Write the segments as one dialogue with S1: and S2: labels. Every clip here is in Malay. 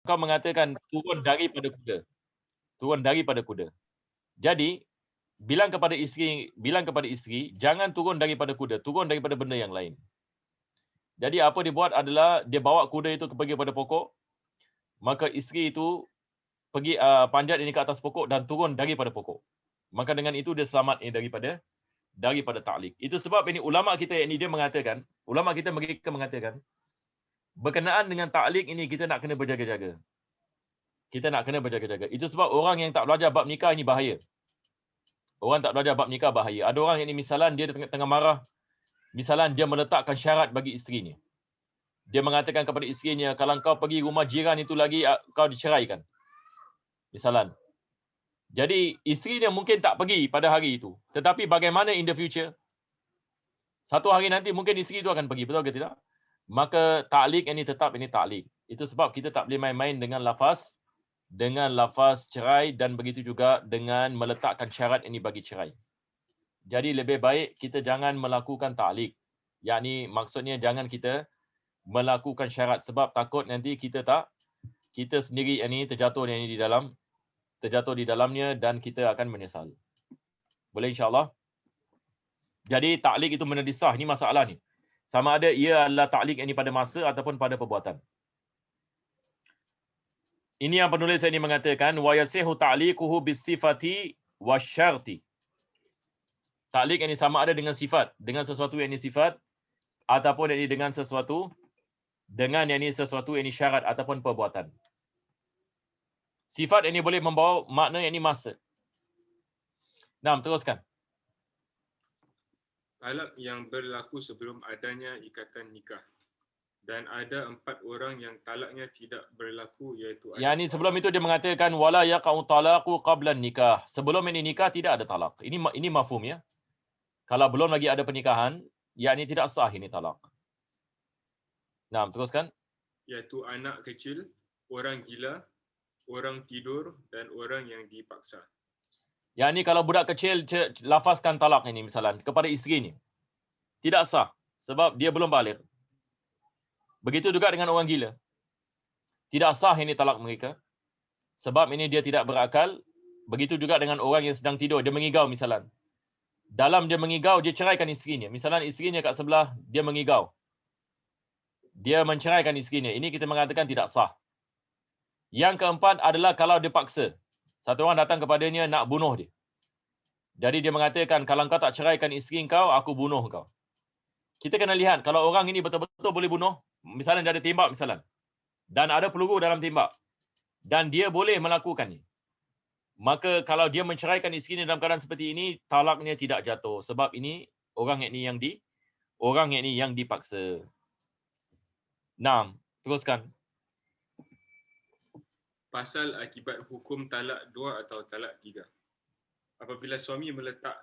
S1: kau mengatakan turun daripada kuda. Turun daripada kuda. Jadi, bilang kepada isteri, jangan turun daripada kuda, turun daripada benda yang lain. Jadi apa dia buat adalah, dia bawa kuda itu pergi pada pokok, maka isteri itu pergi panjat ini ke atas pokok dan turun daripada pokok. Maka dengan itu dia selamat ini daripada ta'liq. Itu sebab ini ulama kita yang ini dia mengatakan, ulama kita mereka mengatakan, berkenaan dengan ta'liq ini kita nak kena berjaga-jaga. Kita nak kena berjaga-jaga. Itu sebab orang yang tak belajar bab nikah ini bahaya. Orang tak belajar bab nikah bahaya. Ada orang yang ini misalan dia tengah marah, misalan dia meletakkan syarat bagi isterinya. Dia mengatakan kepada isterinya, kalau kau pergi rumah jiran itu lagi, kau diceraikan. Misalan. Jadi, isterinya mungkin tak pergi pada hari itu. Tetapi bagaimana in the future? Satu hari nanti mungkin isteri itu akan pergi. Betul ke tidak? Maka ta'liq ini tetap ini ta'liq. Itu sebab kita tak boleh main-main dengan lafaz cerai dan begitu juga dengan meletakkan syarat ini bagi cerai. Jadi lebih baik kita jangan melakukan ta'liq. Yakni maksudnya jangan kita melakukan syarat sebab takut nanti kita sendiri ini terjatuh di dalamnya dan kita akan menyesal. Boleh insya-Allah? Jadi ta'liq itu menjadi sah, ini masalah ni. Sama ada ia adalah ta'liq ini pada masa ataupun pada perbuatan. Ini yang penulis ini mengatakan wa yasihu ta'liquhu bisifati wasyarti. Ta'liq ini sama ada dengan sifat, dengan sesuatu yang ini sifat ataupun ini dengan sesuatu yang ini syarat ataupun perbuatan. Sifat ini boleh membawa makna yang ini masa. Nah, teruskan.
S2: Talak yang berlaku sebelum adanya ikatan nikah. Dan ada 4 orang yang talaknya tidak berlaku, iaitu
S1: Yang ini sebelum itu dia mengatakan wala yaqa'u talaqu qabla nikah. Sebelum ini nikah tidak ada talak. Ini mafhum ya. Kalau belum lagi ada pernikahan, yakni tidak sah ini talak. Nah, teruskan.
S2: Iaitu anak kecil, orang gila, orang tidur dan orang yang dipaksa.
S1: Yang ini kalau budak kecil lafazkan talak ini misalnya kepada isterinya. Tidak sah sebab dia belum balik. Begitu juga dengan orang gila. Tidak sah ini talak mereka. Sebab ini dia tidak berakal. Begitu juga dengan orang yang sedang tidur, dia mengigau misalnya. Dalam dia mengigau, dia ceraikan isterinya. Misalnya isterinya kat sebelah, dia mengigau. Dia menceraikan isterinya. Ini kita mengatakan tidak sah. Yang keempat adalah kalau dia paksa. Satu orang datang kepadanya nak bunuh dia. Jadi dia mengatakan, kalau kau tak ceraikan isteri kau, aku bunuh kau. Kita kena lihat, kalau orang ini betul-betul boleh bunuh, misalnya dia ada tembak misalnya, dan ada peluru dalam tembak, dan dia boleh melakukannya. Maka kalau dia menceraikan isteri dalam keadaan seperti ini, talaknya tidak jatuh. Sebab ini, orang ini yang dipaksa. 6. Teruskan.
S2: Pasal akibat hukum talak 2 atau talak 3. Apabila suami mentalak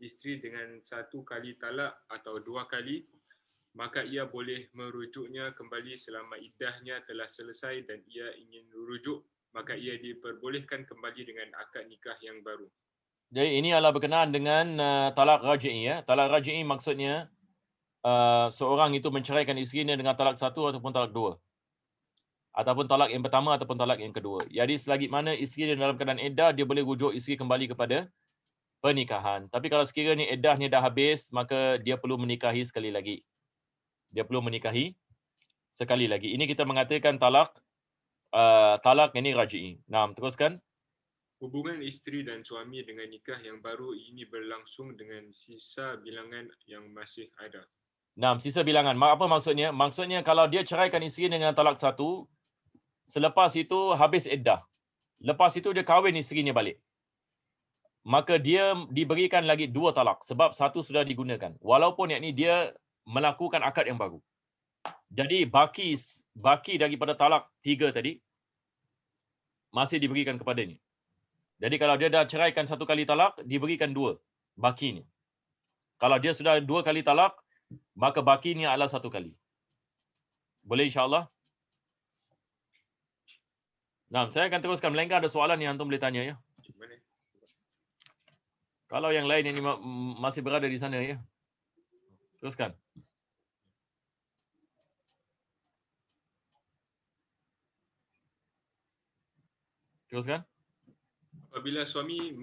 S2: isteri dengan satu kali talak atau 2 kali, maka ia boleh merujuknya kembali selama iddahnya telah selesai dan ia ingin rujuk, maka ia diperbolehkan kembali dengan akad nikah yang baru.
S1: Jadi ini adalah berkenaan dengan talak raj'i ya. Talak raj'i maksudnya seorang itu menceraikan isterinya dengan talak 1 ataupun talak 2. Ataupun talak yang pertama ataupun talak yang kedua. Jadi selagi mana isteri dalam keadaan iddah, dia boleh rujuk isteri kembali kepada pernikahan. Tapi kalau sekiranya iddahnya dah habis, maka dia perlu menikahi sekali lagi. Ini kita mengatakan talak ini raj'i. Nah, teruskan.
S2: Hubungan isteri dan suami dengan nikah yang baru ini berlangsung dengan sisa bilangan yang masih ada.
S1: Nah, sisa bilangan. Apa maksudnya? Maksudnya kalau dia ceraikan isteri dengan talak 1, selepas itu habis iddah. Lepas itu dia kahwin isterinya balik. Maka dia diberikan lagi 2 talak sebab 1 sudah digunakan. Walaupun yakni dia melakukan akad yang baru. Jadi baki daripada talak 3 tadi masih diberikan kepadanya. Jadi kalau dia dah ceraikan 1 kali talak, diberikan 2 bakinya. Kalau dia sudah 2 kali talak, maka bakinya adalah 1 kali. Boleh insya-Allah? Nah, saya akan teruskan. Melainkan ada soalan yang antum boleh tanya ya. Kalau yang lain ini masih berada di sana ya. Teruskan. Teruskan.
S2: Apabila suami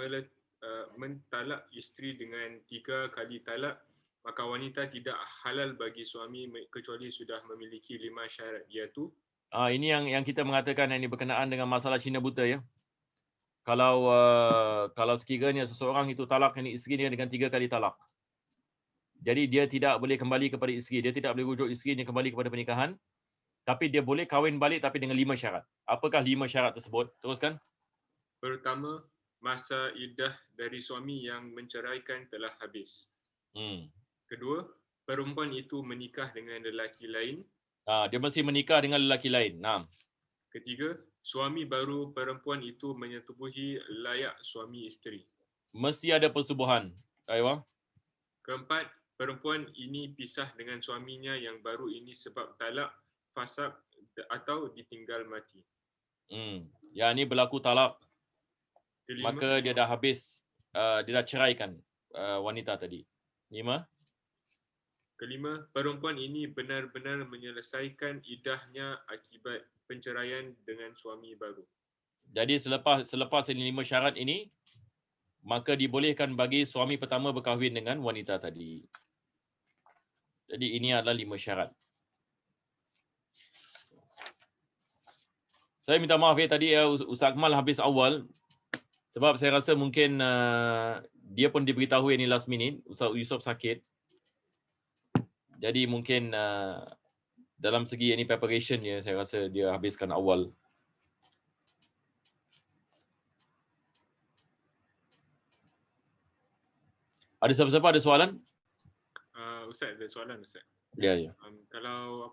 S2: mentalak isteri dengan 3 kali talak, maka wanita tidak halal bagi suami kecuali sudah memiliki 5 syarat, iaitu
S1: Ini yang kita mengatakan yang ini berkenaan dengan masalah Cina buta ya. Kalau sekiranya seseorang itu talak ini isteri dia dengan 3 kali talak. Jadi dia tidak boleh kembali kepada isteri, dia tidak boleh rujuk isterinya kembali kepada pernikahan, tapi dia boleh kahwin balik tapi dengan 5 syarat. Apakah 5 syarat tersebut? Teruskan.
S2: pertama, masa iddah dari suami yang menceraikan telah habis. Kedua, perempuan itu menikah dengan lelaki lain.
S1: Dia mesti menikah dengan lelaki lain.
S2: Ketiga, suami baru perempuan itu menyetubuhi layak suami isteri.
S1: Mesti ada persetubuhan. Aywa.
S2: Keempat, perempuan ini pisah dengan suaminya yang baru ini sebab talak, fasaq atau ditinggal mati.
S1: Yang ini berlaku talak.
S2: Kelima,
S1: Maka dia dah habis, dia dah ceraikan wanita tadi. 5.
S2: Kelima, perempuan ini benar-benar menyelesaikan iddahnya akibat penceraian dengan suami baru.
S1: Jadi selepas ini 5 syarat ini, maka dibolehkan bagi suami pertama berkahwin dengan wanita tadi. Jadi ini adalah 5 syarat. Saya minta maaf tadi Ustaz Akmal habis awal sebab saya rasa mungkin dia pun diberitahu ini last minute, Ustaz Yusof sakit. Jadi mungkin dalam segi ini preparation dia, saya rasa dia habiskan awal. Ada siapa-siapa ada soalan?
S2: Ustaz, ada soalan Ustaz.
S1: Ya.
S2: Kalau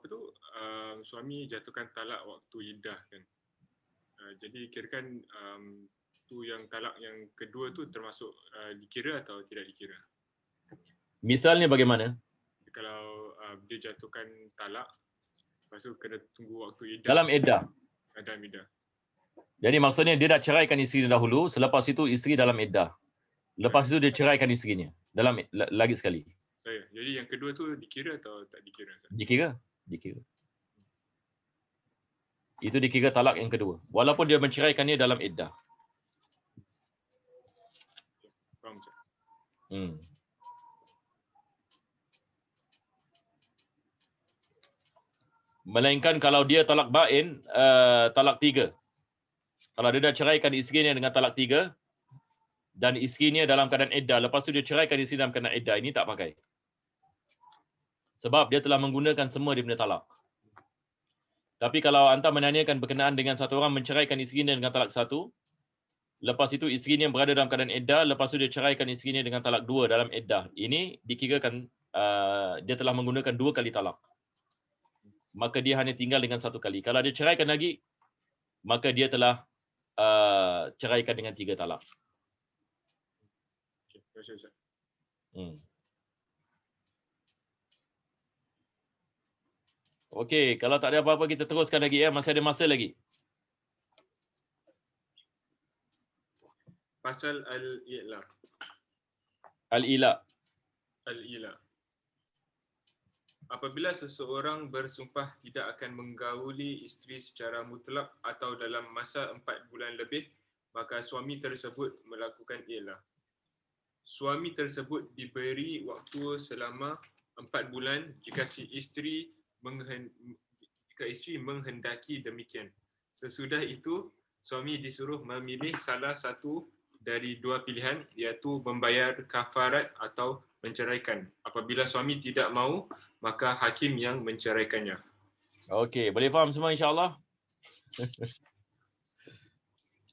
S2: suami jatuhkan talak waktu iddah kan. Jadi kirakan tu yang talak yang kedua tu termasuk dikira atau tidak dikira?
S1: Misalnya bagaimana?
S2: Kalau dia jatuhkan talak, lepas tu kena tunggu waktu iddah.
S1: Dalam iddah.
S2: Dalam iddah.
S1: Jadi maksudnya dia dah ceraikan isteri dahulu, selepas itu isteri dalam iddah. Lepas itu dia ceraikan isterinya. Lagi sekali.
S2: Jadi yang kedua tu dikira atau tak dikira?
S1: Dikira. Itu dikira talak yang kedua. Walaupun dia menceraikannya dalam iddah.
S2: Faham tak?
S1: Melainkan kalau dia talak bain, talak 3. Kalau dia dah ceraikan isterinya dengan talak 3 dan isterinya dalam keadaan iddah, lepas tu dia ceraikan isteri dalam keadaan iddah, ini tak pakai. Sebab dia telah menggunakan semua dia punya talak. Tapi kalau anda menanyakan berkenaan dengan satu orang menceraikan isterinya dengan talak 1, lepas itu isterinya berada dalam keadaan iddah, lepas tu dia ceraikan isterinya dengan talak 2 dalam iddah, ini dikirakan dia telah menggunakan 2 kali talak. Maka dia hanya tinggal dengan 1 kali. Kalau dia ceraikan lagi, maka dia telah ceraikan dengan 3 talak.
S2: Terima kasih Ustaz.
S1: Okey, kalau tak ada apa-apa kita teruskan lagi ya, masih ada masa lagi.
S2: Pasal al-i'la.
S1: Al-ila.
S2: Apabila seseorang bersumpah tidak akan menggauli isteri secara mutlak atau dalam masa 4 bulan lebih, maka suami tersebut melakukan i'la. Suami tersebut diberi waktu selama 4 bulan jika isteri menghendaki demikian. Sesudah itu, suami disuruh memilih salah satu dari 2 pilihan, iaitu membayar kafarat atau menceraikan. Apabila suami tidak mahu, maka hakim yang menceraikannya.
S1: Okey, boleh faham semua insya-Allah?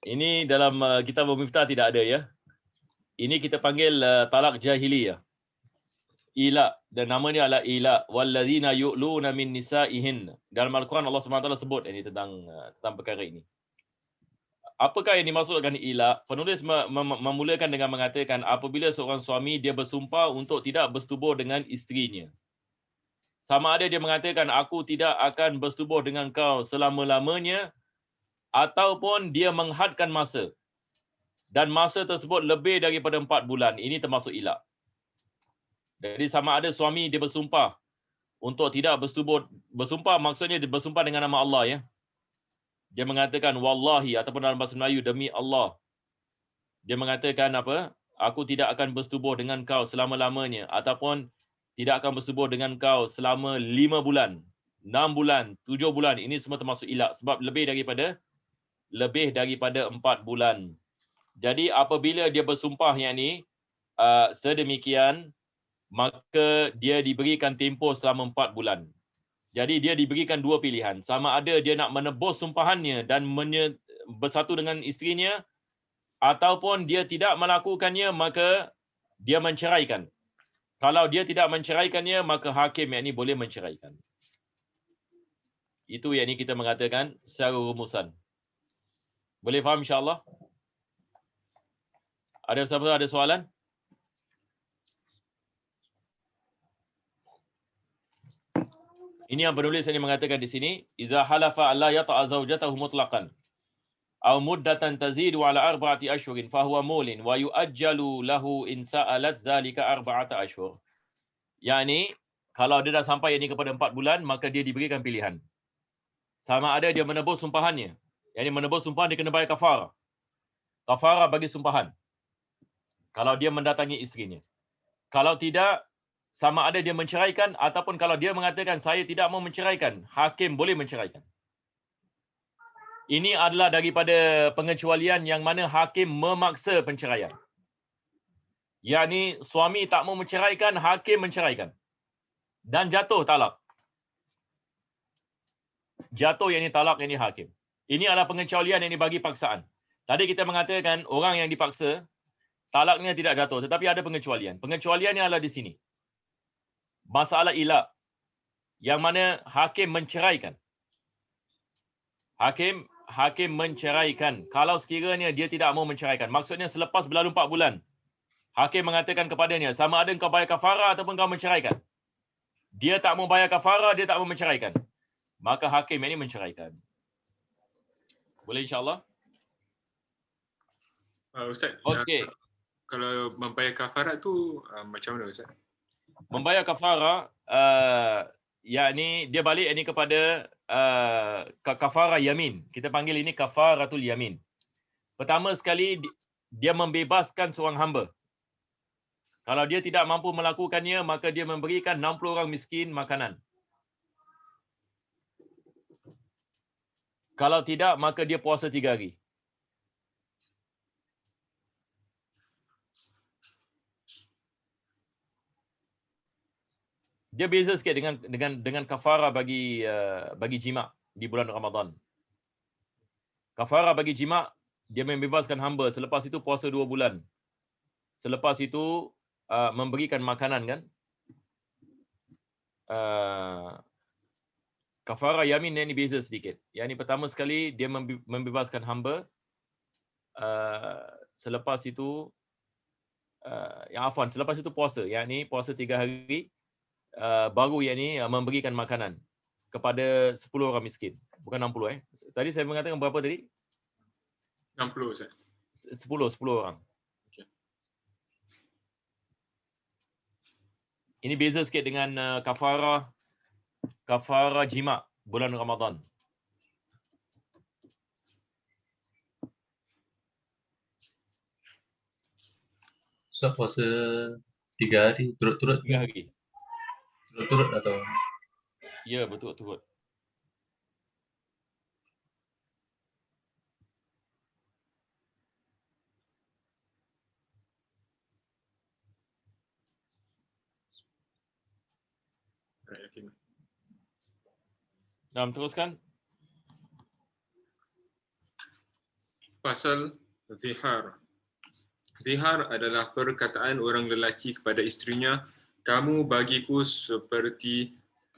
S1: Ini dalam kitab Al-Miftah tidak ada ya. Ini kita panggil talak jahiliyah. Ila, dan namanya adalah ila, wallazina yu'luna min nisa'ihin. Dalam Al-Quran Allah SWT sebut ini tentang perkara ini. Apakah yang dimaksudkan ila? Penulis memulakan dengan mengatakan apabila seorang suami dia bersumpah untuk tidak bersetubuh dengan isterinya. Sama ada dia mengatakan aku tidak akan bersetubuh dengan kau selama-lamanya, ataupun dia menghadkan masa. Dan masa tersebut lebih daripada 4 bulan. Ini termasuk ila. Jadi sama ada suami dia bersumpah untuk tidak bersetubuh. Bersumpah maksudnya dia bersumpah dengan nama Allah ya. Dia mengatakan wallahi ataupun dalam bahasa Melayu demi Allah. Dia mengatakan apa? Aku tidak akan bersetubuh dengan kau selama-lamanya ataupun tidak akan bersetubuh dengan kau selama 5 bulan, 6 bulan, 7 bulan. Ini semua termasuk ilak sebab lebih daripada 4 bulan. Jadi apabila dia bersumpah yang ni sedemikian, maka dia diberikan tempoh selama 4 bulan. Jadi dia diberikan dua pilihan. Sama ada dia nak menebus sumpahannya dan bersatu dengan isterinya, ataupun dia tidak melakukannya, maka dia menceraikan. Kalau dia tidak menceraikannya, maka hakim yang ini boleh menceraikan. Itu yang ini kita mengatakan secara rumusan. Boleh faham insya-Allah? Ada siapa ada soalan? Ini yang penulis ini mengatakan di sini, iza halafa alla yata'a zawjatahu mutlaqan aw muddatan tazidu ala 4 ashhurin fa huwa mulin wa yuajjalu lahu in sa'alat zalika 4 ashhur. Yani kalau dia dah sampai ini kepada 4 bulan, maka dia diberikan pilihan. Sama ada dia menebus sumpahannya. Yani menebus sumpahan dia kena bayar kafarah. Kafarah bagi sumpahan. Kalau dia mendatangi isterinya. Kalau tidak, sama ada dia menceraikan ataupun kalau dia mengatakan saya tidak mau menceraikan, hakim boleh menceraikan. Ini adalah daripada pengecualian yang mana hakim memaksa penceraian. Yani suami tak mau menceraikan, hakim menceraikan. Dan jatuh talak. Jatuh yang ini talak, yang ini hakim. Ini adalah pengecualian yang dibagi paksaan. Tadi kita mengatakan orang yang dipaksa, talaknya tidak jatuh. Tetapi ada pengecualian. Pengecualiannya adalah di sini. Masalah ilak. Yang mana hakim menceraikan. Hakim menceraikan. Kalau sekiranya dia tidak mau menceraikan. Maksudnya selepas berlalu 4 bulan. Hakim mengatakan kepadanya, sama ada kau bayar kafarah ataupun kau menceraikan. Dia tak mau bayar kafarah, dia tak mau menceraikan. Maka hakim ini menceraikan. Boleh insya-Allah?
S2: Ustaz,
S1: Okey.
S2: kalau membayar kafarat tu macam mana Ustaz?
S1: Membayar kafarah, yakni dia balik ini kepada kafarah yamin. Kita panggil ini kafaratul yamin. Pertama sekali, dia membebaskan seorang hamba. Kalau dia tidak mampu melakukannya, maka dia memberikan 60 orang miskin makanan. Kalau tidak, maka dia puasa 3 hari. Dia beza sikit dengan kafarah bagi jima' di bulan Ramadan. Kafarah bagi jima' dia membebaskan hamba, selepas itu puasa 2 bulan. Selepas itu memberikan makanan kan. Kafarah yamin yang ini beza sedikit. Yang ini pertama sekali dia membebaskan hamba. Selepas itu selepas itu puasa. Yang ini puasa 3 hari. Baru yang ini memberikan makanan kepada 10 orang miskin. Bukan 60 Tadi saya mengatakan berapa tadi?
S2: 60 Ustaz.
S1: 10 orang.
S2: Okay.
S1: Ini beza sikit dengan kafarah jima' bulan Ramadan.
S3: So, puasa 3 hari turut-turut.
S1: 3 hari.
S3: Turut-turut atau?
S1: Ya, betul-betul. Nah, teruskan.
S2: Pasal zihar. Zihar adalah perkataan orang lelaki kepada isterinya, kamu bagiku seperti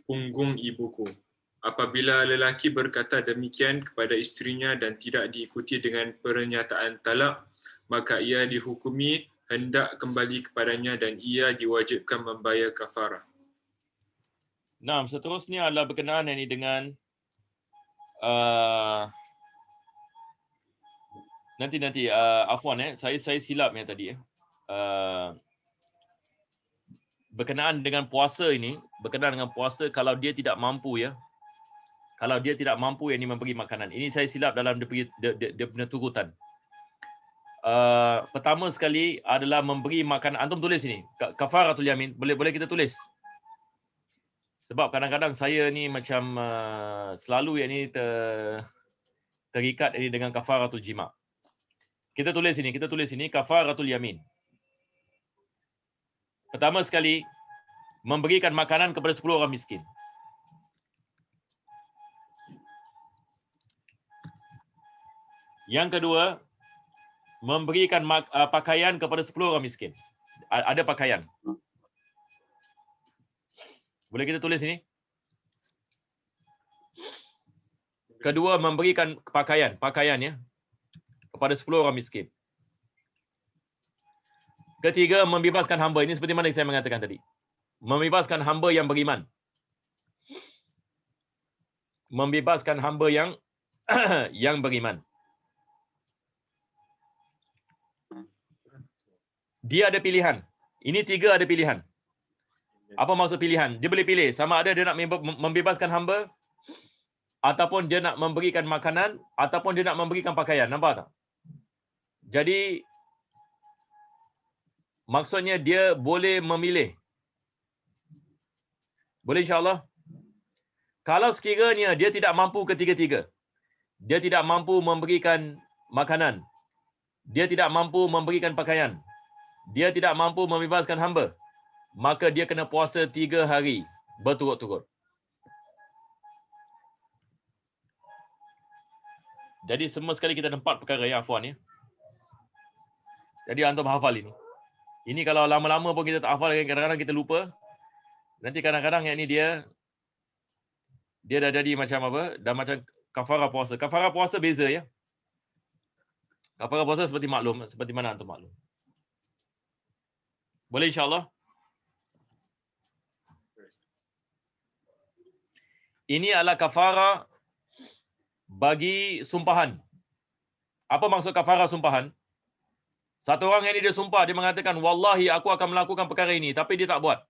S2: punggung ibuku. Apabila lelaki berkata demikian kepada isterinya dan tidak diikuti dengan pernyataan talak, maka ia dihukumi hendak kembali kepadanya dan ia diwajibkan membayar kafarah.
S1: Nah, seterusnya adalah berkenaan ini dengan nanti afwan saya silap yang tadi berkenaan dengan puasa ini, berkenaan dengan puasa kalau dia tidak mampu kalau dia tidak mampu yang ini memberi makanan. Ini saya silap dalam dia punya turutan. Pertama sekali adalah memberi makan. Antum tulis ini kafaratul yamin, boleh kita tulis. Sebab kadang-kadang saya ni macam selalu yang ni terikat ini dengan kafaratul jima'. Kita tulis ini kafaratul yamin. Pertama sekali memberikan makanan kepada 10 orang miskin. Yang kedua, memberikan pakaian kepada 10 orang miskin. Ada pakaian. Boleh kita tulis ini? Kedua, memberikan pakaian ya, kepada 10 orang miskin. Ketiga, membebaskan hamba. Ini seperti mana saya mengatakan tadi. Membebaskan hamba yang beriman. Membebaskan hamba yang beriman. Dia ada pilihan. Ini 3 ada pilihan. Apa maksud pilihan? Dia boleh pilih sama ada dia nak membebaskan hamba, ataupun dia nak memberikan makanan, ataupun dia nak memberikan pakaian. Nampak tak? Jadi maksudnya dia boleh memilih. Boleh insya-Allah. Kalau sekiranya dia tidak mampu ketiga-tiga, dia tidak mampu memberikan makanan, dia tidak mampu memberikan pakaian, dia tidak mampu membebaskan hamba, maka dia kena puasa 3 hari berturut-turut. Jadi semua sekali kita ada 4 perkara ya, afwan ya. Jadi antum hafal ini. Ini kalau lama-lama pun kita tak hafal, kadang-kadang kita lupa. Nanti kadang-kadang yang ini dia dah jadi macam apa? Dah macam kafarah puasa. Kafarah puasa beza ya. Kafarah puasa seperti maklum, seperti mana antum maklum. Boleh insya-Allah? Ini adalah kafarah bagi sumpahan. Apa maksud kafarah sumpahan? Satu orang yang dia sumpah, dia mengatakan, wallahi aku akan melakukan perkara ini, tapi dia tak buat.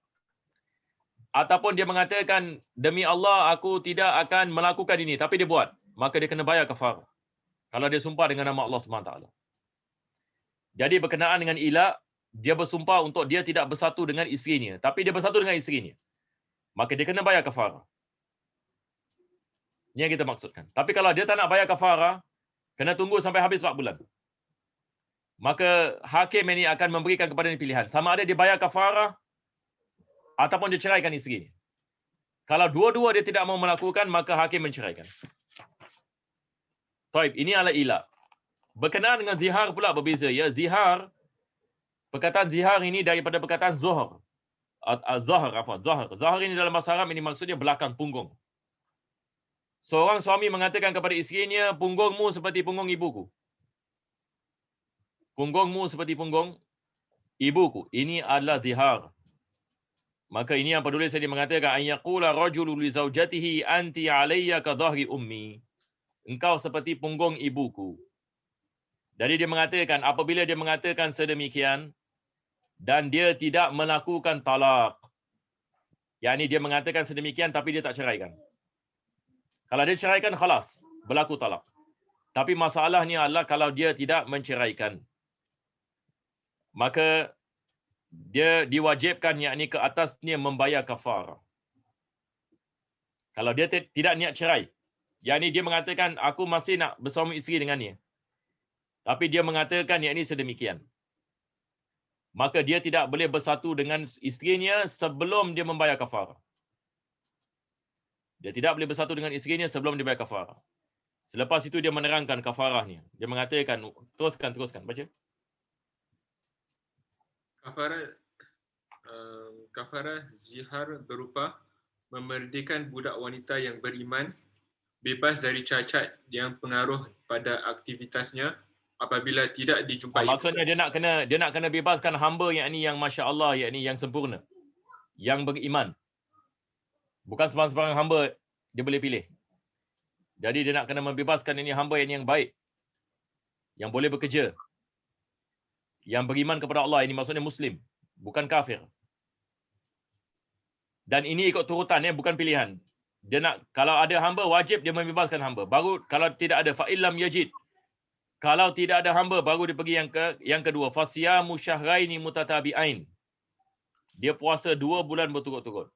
S1: Ataupun dia mengatakan, demi Allah aku tidak akan melakukan ini, tapi dia buat. Maka dia kena bayar kafarah. Kalau dia sumpah dengan nama Allah SWT. Jadi berkenaan dengan ilak, dia bersumpah untuk dia tidak bersatu dengan isterinya, tapi dia bersatu dengan isterinya. Maka dia kena bayar kafarah. Ini yang kita maksudkan. Tapi kalau dia tak nak bayar kafarah, kena tunggu sampai habis 4 bulan. Maka hakim ini akan memberikan kepada dia pilihan. Sama ada dia bayar kafarah, ataupun dia ceraikan isterinya. Kalau dua-dua dia tidak mau melakukan, maka hakim menceraikan. Taib, ini adalah ilak. Berkenaan dengan zihar pula berbeza. Ya, zihar, perkataan zihar ini daripada perkataan zuhar. Zahar ini dalam bahasa Arab ini maksudnya belakang punggung. Seorang suami mengatakan kepada isterinya, punggungmu seperti punggung ibuku. Punggungmu seperti punggung ibuku. Ini adalah zihar. Maka ini yang penulis tadi mengatakan, an yaqula rajulu li zaujatihi anti alayya ka dhahri ummi. Engkau seperti punggung ibuku. Jadi dia mengatakan, apabila dia mengatakan sedemikian dan dia tidak melakukan talak, yakni dia mengatakan sedemikian tapi dia tak ceraikan. Kalau dia ceraikan, khalas, berlaku talak. Tapi masalahnya adalah kalau dia tidak menceraikan, maka dia diwajibkan yakni ke atasnya membayar kafarah. Kalau dia tidak niat cerai, yakni dia mengatakan aku masih nak bersuami isteri dengannya, tapi dia mengatakan yakni sedemikian, maka dia tidak boleh bersatu dengan isterinya sebelum dia membayar kafarah. Dia tidak boleh bersatu dengan isterinya sebelum dia bayar kafarah. Selepas itu dia menerangkan kafarahnya. Dia mengatakan, teruskan, baca.
S2: Kafarah zihar berupa memerdekakan budak wanita yang beriman, bebas dari cacat yang pengaruh pada aktivitasnya apabila tidak dijumpai.
S1: Maksudnya dia nak kena bebaskan hamba yang masya-Allah, yang sempurna, yang beriman. Bukan sebarang hamba dia boleh pilih. Jadi dia nak kena membebaskan ini hamba yang baik, yang boleh bekerja, yang beriman kepada Allah. Ini maksudnya Muslim, bukan kafir. Dan ini ikut turutan, bukan pilihan. Dia nak, kalau ada hamba wajib dia membebaskan hamba. Baru kalau tidak ada fa illam yajid. Kalau tidak ada hamba baru dia pergi yang kedua, fasiyamu syahraini mutatabi'ain. Dia puasa 2 bulan berturut-turut.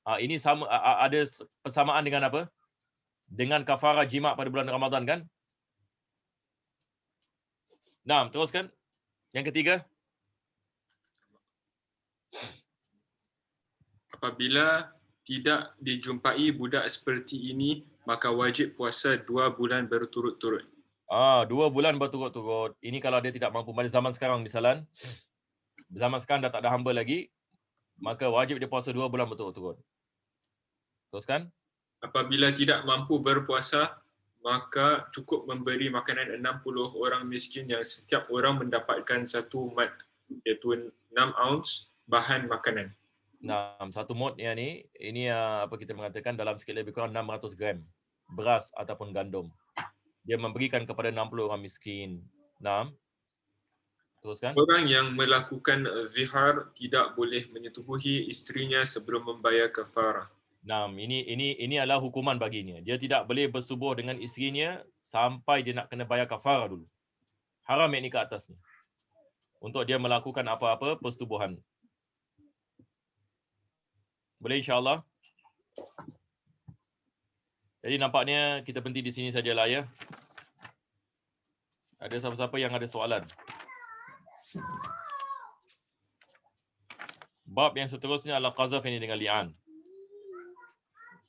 S1: Ini sama ada persamaan dengan apa? Dengan kafarah jima' pada bulan Ramadan kan? Nah, teruskan. Yang ketiga.
S2: Apabila tidak dijumpai budak seperti ini, maka wajib puasa 2 bulan berturut-turut.
S1: 2 bulan berturut-turut. Ini kalau dia tidak mampu. Pada zaman sekarang misalan, zaman sekarang dah tak ada hamba lagi, maka wajib dia puasa 2 bulan berturut-turut. Teruskan.
S2: Apabila tidak mampu berpuasa, maka cukup memberi makanan 60 orang miskin yang setiap orang mendapatkan 1 mad, iaitu 6 ounce bahan makanan.
S1: Nah, 1 mud yang ini apa kita mengatakan dalam sikit lebih kurang 600 gram beras ataupun gandum. Dia memberikan kepada 60 orang miskin. Nah, teruskan.
S2: Orang yang melakukan zihar tidak boleh menyetubuhi isterinya sebelum membayar kafarah.
S1: Nah, ini adalah hukuman baginya. Dia tidak boleh bersubuh dengan isterinya sampai dia nak kena bayar kafarah dulu. Haram yang ini ke atasnya. Untuk dia melakukan apa-apa persetubuhan. Boleh insya-Allah. Jadi nampaknya kita berhenti di sini sajalah ya. Ada siapa-siapa yang ada soalan? Bab yang seterusnya adalah qazaf ini dengan li'an.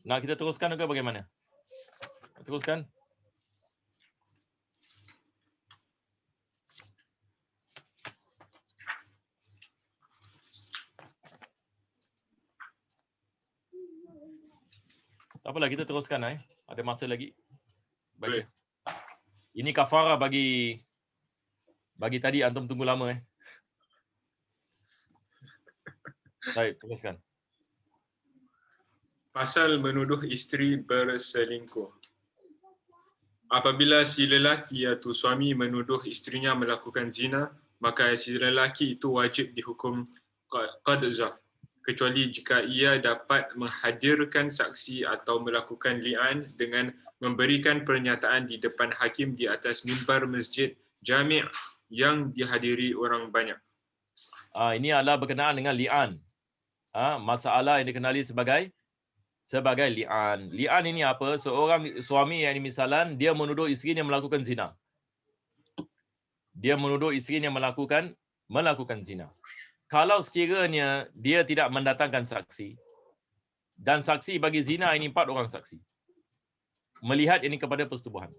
S1: Nak kita teruskan ke bagaimana? Teruskan. Tak apalah, kita teruskan. Ada masa lagi. Baca. Ini kafarah bagi tadi antum tunggu lama. Baik, teruskan.
S2: Pasal menuduh isteri berselingkuh. Apabila si lelaki iaitu suami menuduh isterinya melakukan zina, maka si lelaki itu wajib dihukum qadzaf, kecuali jika ia dapat menghadirkan saksi atau melakukan li'an dengan memberikan pernyataan di depan hakim di atas mimbar masjid jami' yang dihadiri orang banyak.
S1: Ini adalah berkenaan dengan li'an. Masalah yang dikenali sebagai li'an. Li'an ini apa? Seorang suami yang misalan dia menuduh isterinya melakukan zina. Dia menuduh isterinya melakukan zina. Kalau sekiranya dia tidak mendatangkan saksi, dan saksi bagi zina ini 4 orang saksi, melihat ini kepada persetubuhan.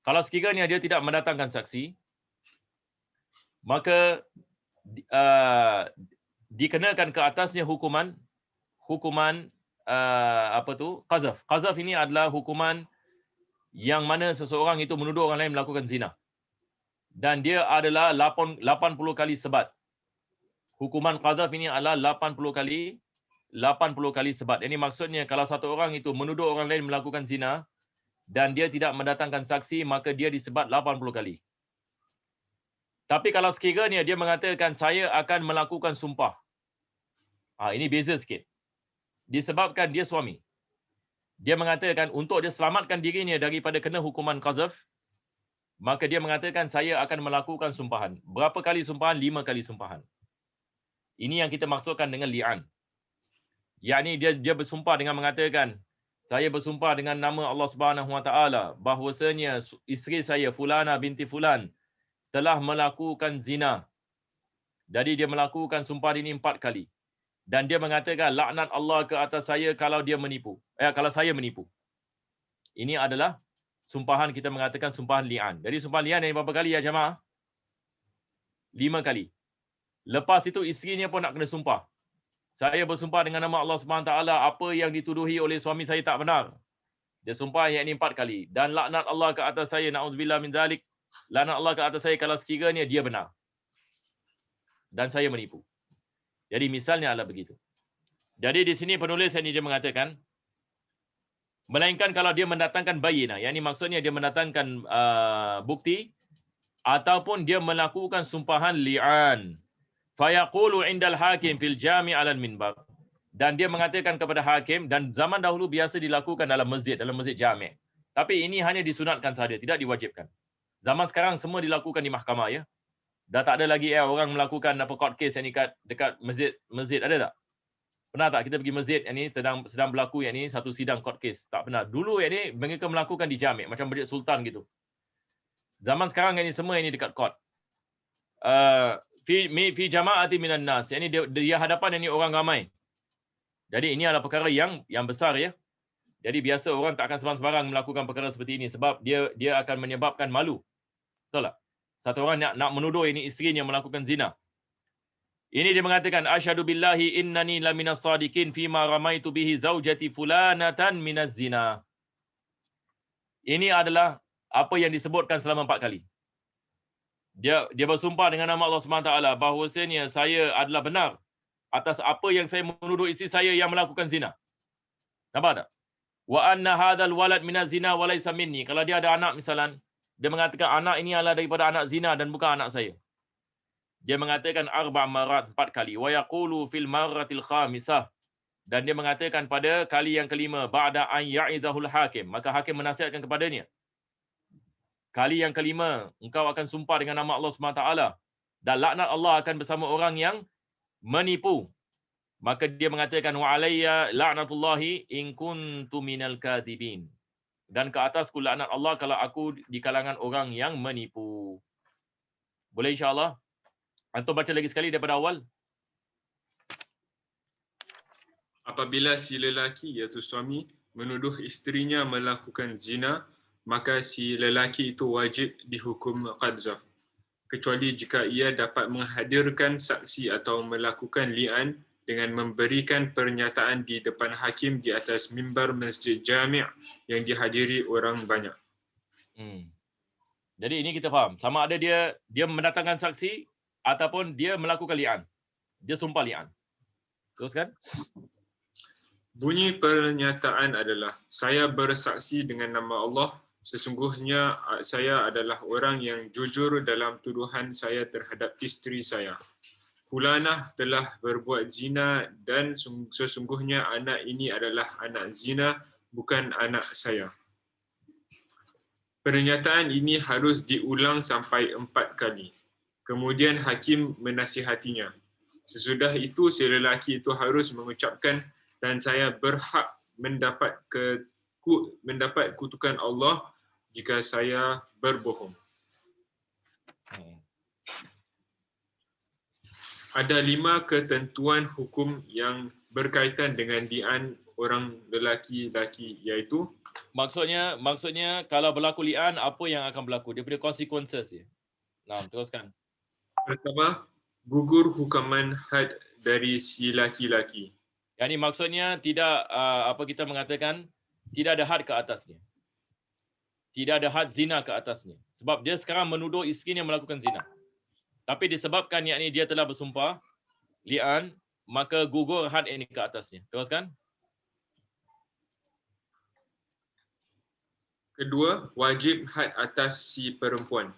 S1: Kalau sekiranya dia tidak mendatangkan saksi, maka dikenakan ke atasnya hukuman qazaf. Qazaf ini adalah hukuman yang mana seseorang itu menuduh orang lain melakukan zina. Dan dia adalah 80 kali sebat. Hukuman qazaf ini adalah 80 kali sebat. Ini maksudnya kalau satu orang itu menuduh orang lain melakukan zina dan dia tidak mendatangkan saksi, maka dia disebat 80 kali. Tapi kalau sekiranya dia mengatakan saya akan melakukan sumpah. Ini beza sikit. Disebabkan dia suami. Dia mengatakan untuk dia selamatkan dirinya daripada kena hukuman qazaf, maka dia mengatakan saya akan melakukan sumpahan. Berapa kali sumpahan? 5 kali sumpahan. Ini yang kita maksudkan dengan li'an. Yakni dia bersumpah dengan mengatakan, saya bersumpah dengan nama Allah Subhanahu Wa Taala bahwasanya isteri saya Fulana binti Fulan telah melakukan zina. Jadi dia melakukan sumpah ini 4 kali. Dan dia mengatakan laknat Allah ke atas saya kalau dia menipu. Kalau saya menipu. Ini adalah sumpahan, kita mengatakan sumpahan li'an. Jadi sumpahan li'an ini berapa kali ya jemaah? 5 kali. Lepas itu isterinya pun nak kena sumpah. Saya bersumpah dengan nama Allah Subhanahu Taala apa yang dituduhi oleh suami saya tak benar. Dia sumpah yang ini 4 kali. Dan laknat Allah ke atas saya, na'udzubillah min zalik. Laknat Allah ke atas saya kalau sekiranya dia benar. Dan saya menipu. Jadi misalnya adalah begitu. Jadi di sini penulis ini dia mengatakan, melainkan kalau dia mendatangkan bayinah. Yang ini maksudnya dia mendatangkan bukti ataupun dia melakukan sumpahan li'an. Fayaqulu indal hakim fil jami' 'alal minbar. dan dia mengatakan kepada hakim, dan zaman dahulu biasa dilakukan dalam masjid jami'. Tapi ini hanya disunatkan saja, tidak diwajibkan. Zaman sekarang semua dilakukan di mahkamah ya. Dah tak ada lagi orang melakukan court case yang ni dekat masjid ada tak? Pernah tak kita pergi masjid yang ni sedang berlaku yang ni satu sidang court case? Tak pernah. Dulu yang ni mereka melakukan di jami' macam masjid sultan gitu. Zaman sekarang yang ni semua yang ni dekat court. Fi jama'ati minan nas. Yang ni dia hadapan yang ni orang ramai. Jadi ini adalah perkara yang besar ya. Jadi biasa orang tak akan sembarang-sembarang melakukan perkara seperti ini sebab dia akan menyebabkan malu. Betul tak? Satu orang nak menuduh ini isterinya melakukan zina. Ini dia mengatakan asyhadu billahi innani laminas sadiqin fima ramaitu bihi zaujati fulanatan minaz zina. Ini adalah apa yang disebutkan selama 4 kali. Dia bersumpah dengan nama Allah SWT bahawasanya saya adalah benar atas apa yang saya menuduh isteri saya yang melakukan zina. Nampak tak? Wa anna hadzal walad minaz zina wa laysa minni. Kalau dia ada anak misalan, dia mengatakan anak ini adalah daripada anak zina dan bukan anak saya. Dia mengatakan 4 marat 4 kali. Wa yaqulu fil marratil khamisah. Dan dia mengatakan pada kali yang kelima ba'da an ya'idahul hakim. Maka hakim menasihatkan kepadanya. Kali yang kelima engkau akan sumpah dengan nama Allah SWT dan laknat Allah akan bersama orang yang menipu. Maka dia mengatakan wa alayya la'natullahi in kuntu minal kadhibin. Dan ke atasku laknat Allah kalau aku di kalangan orang yang menipu. Boleh insya-Allah? Antum baca lagi sekali daripada awal.
S2: Apabila si lelaki iaitu suami menuduh isterinya melakukan zina, maka si lelaki itu wajib dihukum qadzaf. Kecuali jika ia dapat menghadirkan saksi atau melakukan li'an dengan memberikan pernyataan di depan hakim di atas mimbar masjid jami' yang dihadiri orang banyak.
S1: Jadi ini kita faham. Sama ada dia mendatangkan saksi ataupun dia melakukan li'an. Dia sumpah li'an. Teruskan.
S2: Bunyi pernyataan adalah, saya bersaksi dengan nama Allah, sesungguhnya saya adalah orang yang jujur dalam tuduhan saya terhadap isteri saya. Fulanah telah berbuat zina dan sesungguhnya anak ini adalah anak zina, bukan anak saya. Pernyataan ini harus diulang sampai 4 kali. Kemudian hakim menasihatinya. Sesudah itu si lelaki itu harus mengucapkan, dan saya berhak mendapat kutukan Allah jika saya berbohong. Ada 5 ketentuan hukum yang berkaitan dengan li'an orang lelaki-lelaki, iaitu
S1: maksudnya kalau berlaku li'an apa yang akan berlaku? Dia punya consequences dia. Nah, teruskan.
S2: Pertama, gugur hukuman had dari si laki-laki.
S1: Yang ini maksudnya tidak kita mengatakan tidak ada had ke atasnya. Tidak ada had zina ke atasnya. Sebab dia sekarang menuduh isterinya melakukan zina. Tapi disebabkan yakni dia telah bersumpah li'an, maka gugur had ini ke atasnya. Teruskan.
S2: Kedua, wajib had atas si perempuan.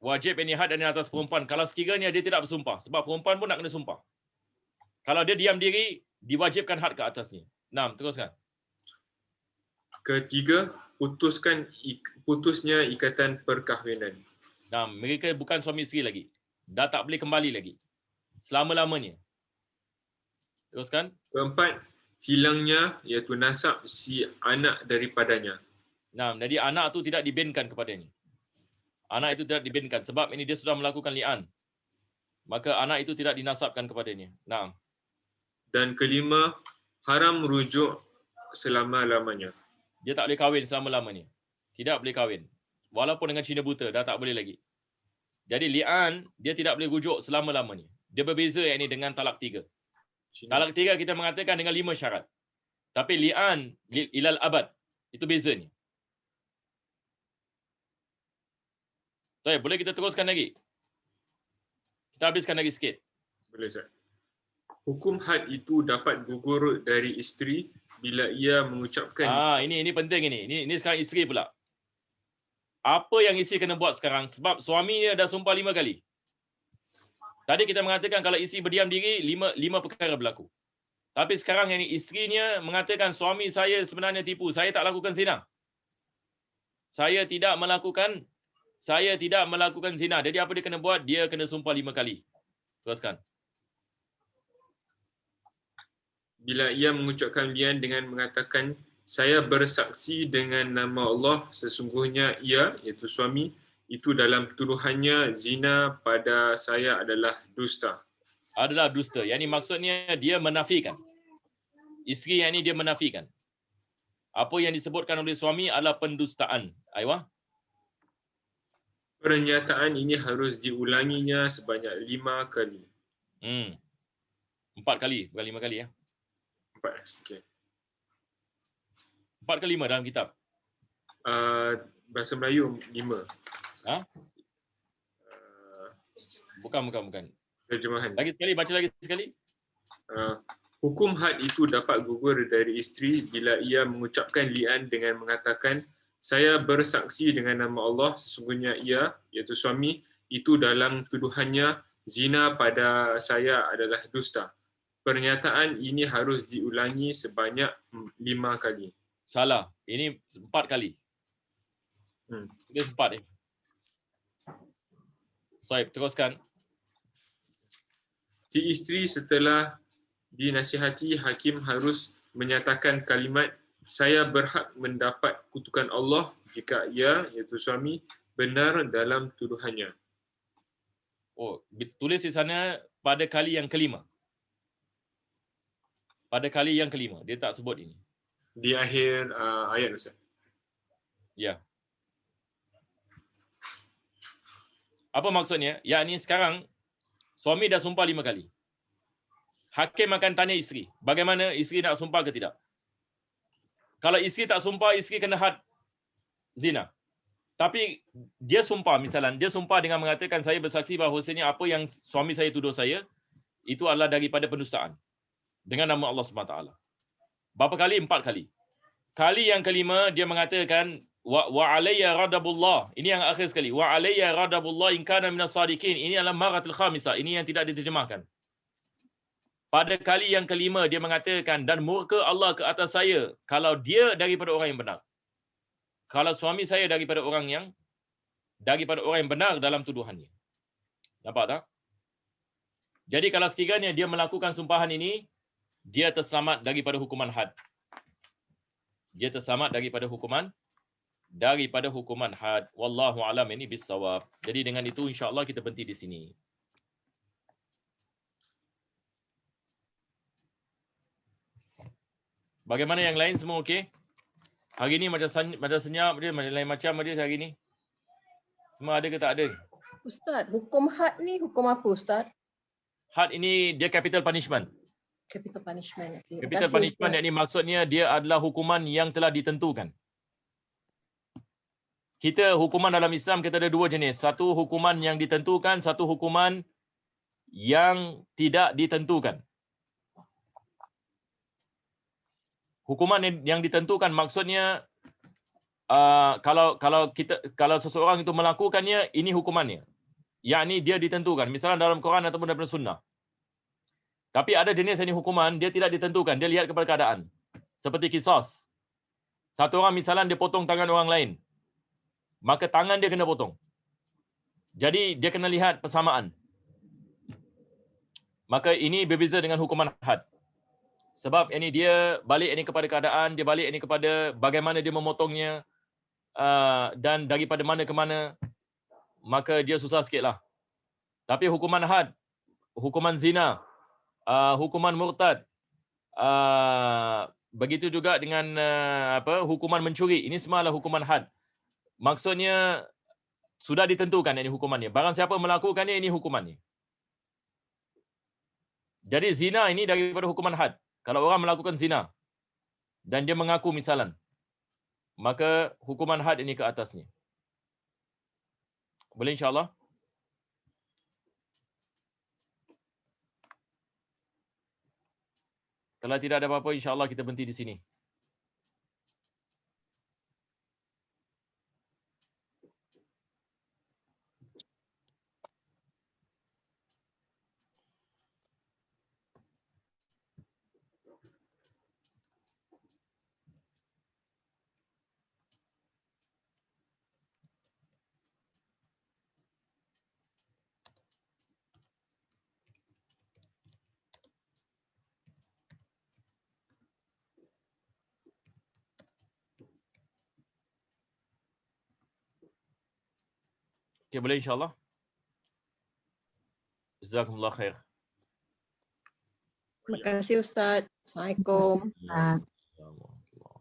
S1: Wajib ini had dan atas perempuan. Kalau sekiranya dia tidak bersumpah. Sebab perempuan pun nak kena sumpah. Kalau dia diam diri, diwajibkan had ke atasnya. 6, teruskan.
S2: Ketiga, putusnya ikatan perkahwinan.
S1: 6, mereka bukan suami isteri lagi. Dah tak boleh kembali lagi. Selama-lamanya. Teruskan.
S2: Keempat, hilangnya iaitu nasab si anak daripadanya.
S1: 6, jadi anak tu tidak dibinkan kepadanya. Anak itu tidak dibinkan sebab ini dia sudah melakukan li'an. Maka anak itu tidak dinasabkan kepadanya. 6.
S2: Dan kelima, haram rujuk selama-lamanya.
S1: Dia tak boleh kahwin selama-lamanya. Tidak boleh kahwin. Walaupun dengan Cina buta, dah tak boleh lagi. Jadi li'an, dia tidak boleh rujuk selama-lamanya. Dia berbeza yang ini dengan talak 3. Talak 3 kita mengatakan dengan 5 syarat. Tapi li'an, ilal abad, itu bezanya. Baik, boleh kita teruskan lagi? Kita habiskan lagi sikit.
S2: Boleh, Ustaz. Hukum had itu dapat gugur dari isteri bila ia mengucapkan.
S1: Ini penting ini. Ini sekarang isteri pula. Apa yang isteri kena buat sekarang? Sebab suami dia dah sumpah 5 kali. Tadi kita mengatakan kalau isteri berdiam diri, lima perkara berlaku. Tapi sekarang yang ini isterinya mengatakan suami saya sebenarnya tipu, saya tak lakukan zina. Saya tidak melakukan zina. Jadi apa dia kena buat? Dia kena sumpah 5 kali. Teruskan.
S2: Bila ia mengucapkan lian dengan mengatakan, saya bersaksi dengan nama Allah, sesungguhnya ia, iaitu suami, itu dalam tuduhannya zina pada saya adalah dusta.
S1: Adalah dusta. Yang ini maksudnya dia menafikan. Isteri yang ini dia menafikan. Apa yang disebutkan oleh suami adalah pendustaan. Aywa.
S2: Pernyataan ini harus diulanginya sebanyak 5 kali.
S1: 4 kali, bukan 5 kali ya.
S2: 4. Okey.
S1: 4 ke 5 dalam kitab.
S2: Bahasa Melayu 5.
S1: Ha? Bukan.
S2: Terjemahan.
S1: Lagi sekali, baca lagi sekali.
S2: Hukum had itu dapat gugur dari isteri bila ia mengucapkan li'an dengan mengatakan, saya bersaksi dengan nama Allah, sesungguhnya ia, iaitu suami, itu dalam tuduhannya zina pada saya adalah dusta. Pernyataan ini harus diulangi sebanyak 5 kali.
S1: Salah. Ini 4 kali. Ini 4 Baik, teruskan.
S2: Si isteri setelah dinasihati, hakim harus menyatakan kalimat, saya berhak mendapat kutukan Allah jika ia, iaitu suami, benar dalam tuduhannya.
S1: Oh, tulis di sana pada kali yang kelima. Pada kali yang kelima. Dia tak sebut ini.
S2: Di akhir ayat, Ustaz.
S1: Ya. Apa maksudnya? Yakni sekarang suami dah sumpah 5 kali. Hakim akan tanya isteri, bagaimana isteri nak sumpah ke tidak? Kalau isteri tak sumpah, isteri kena had zina. Tapi dia sumpah, misalnya dia sumpah dengan mengatakan saya bersaksi bahawasanya apa yang suami saya tuduh saya itu adalah daripada pendustaan dengan nama Allah SWT. Berapa kali? 4 kali. Kali yang kelima dia mengatakan wa alayya radabullah. Ini yang akhir sekali. Wa alayya radabullah in kana minas sadiqin. Ini adalah maratul khamisah. Ini yang tidak diterjemahkan. Pada kali yang kelima dia mengatakan dan murka Allah ke atas saya kalau dia daripada orang yang benar. Kalau suami saya daripada orang yang benar dalam tuduhannya. Nampak tak? Jadi kalau sekiranya dia melakukan sumpahan ini, dia terselamat daripada hukuman had. Dia terselamat daripada hukuman had. Wallahu alam, ini bisawab. Jadi dengan itu insya-Allah kita berhenti di sini. Bagaimana yang lain, semua okey? Hari ni macam senyap dia, macam lain macam dia hari ni. Semua ada ke tak ada?
S4: Ustaz, hukum had ni hukum apa Ustaz?
S1: Had ini dia capital punishment.
S4: Capital punishment. Okay.
S1: Capital punishment yang ini maksudnya dia adalah hukuman yang telah ditentukan. Kita hukuman dalam Islam kita ada 2 jenis. Satu hukuman yang ditentukan, satu hukuman yang tidak ditentukan. Hukuman yang ditentukan maksudnya kalau seseorang itu melakukannya, ini hukumannya. Yakni dia ditentukan, misalnya dalam Quran ataupun dalam sunnah. Tapi ada jenis ini hukuman dia tidak ditentukan, dia lihat kepada keadaan. Seperti qisas. Satu orang misalnya dia potong tangan orang lain, maka tangan dia kena potong. Jadi dia kena lihat persamaan. Maka ini berbeza dengan hukuman had. Sebab ini dia balik ini kepada keadaan, dia balik ini kepada bagaimana dia memotongnya dan daripada mana ke mana, maka dia susah sikitlah. Tapi hukuman had, hukuman zina, hukuman murtad, begitu juga dengan hukuman mencuri, ini semua adalah hukuman had. Maksudnya sudah ditentukan ini hukumannya. Barang siapa melakukannya, ini hukumannya. Jadi zina ini daripada hukuman had. Kalau orang melakukan zina dan dia mengaku misalan, maka hukuman had ini ke atasnya. Boleh insya-Allah? Kalau tidak ada apa-apa, insya-Allah kita berhenti di sini. Okey, boleh insya-Allah. Jazakumullah khair.
S4: Terima kasih Ustaz. Assalamualaikum.
S1: Assalamualaikum.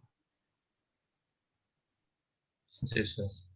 S3: Terima kasih, Ustaz.